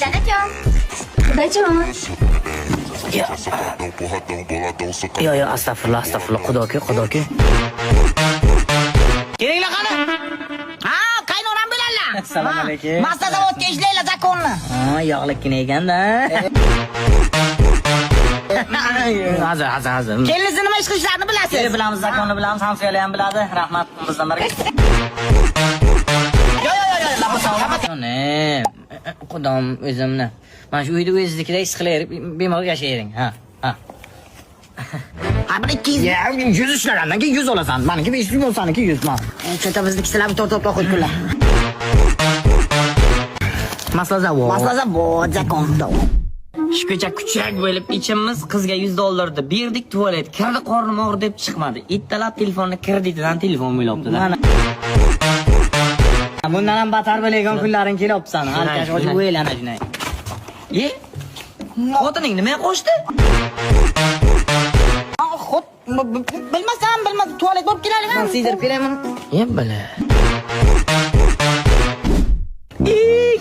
Dadajon. Dadajon. Yo, astagfirullah, Xudoki. Kelinglar qani? Ha, qaynonam bilanlar. Assalomu alaykum. Masta zavodga ishlaylar zakonni. Ha, yog'likkina ekanda. Hazır. Kelinizni nima ish qilishlarini bilasiz? Bilamiz, zakonni bilamiz, Hamsoyalar ham biladi. Rahmat, bizdan birga. Yo. Ne? Xudoim o'zimni. Mana shu uyda o'ziznikida ish qilaverib, bemalol yashayvering. Ha. Ha, bir 200. Ya, 100 ishlagandan keyin 100 olasan. Meniki 500 bo'lsa, seniki 100 man. Cho'ta biznikilar bir to'p qo'yib kunlar. Masla zavod. Masla zavod zakonda. Shu kecha kuchak bo'lib ichimiz qizga $100 berdik, tualet kirdi, qornim og'ridi deb chiqmadi. Ittalab telefonni kreditidan telefon bo'libdi-da. Bundan ham battar bo'lgan kunlaring kelyapti sana. Halkash o'zi o'ylana shunday. Xotining nima qo'shdi? Xot, bilmasam, tualet bo'lib keladigan. Sizlar beraymi? Bala.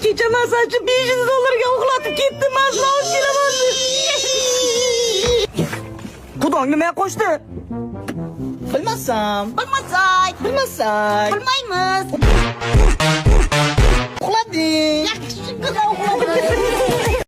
Kecha masachi $500 ga uxlatib ketdi, masla olib kelaman. Xudong nima qo'shdi? Bilmasam. Bilmaymiz. Uxlading. Yaxshi, uxladim.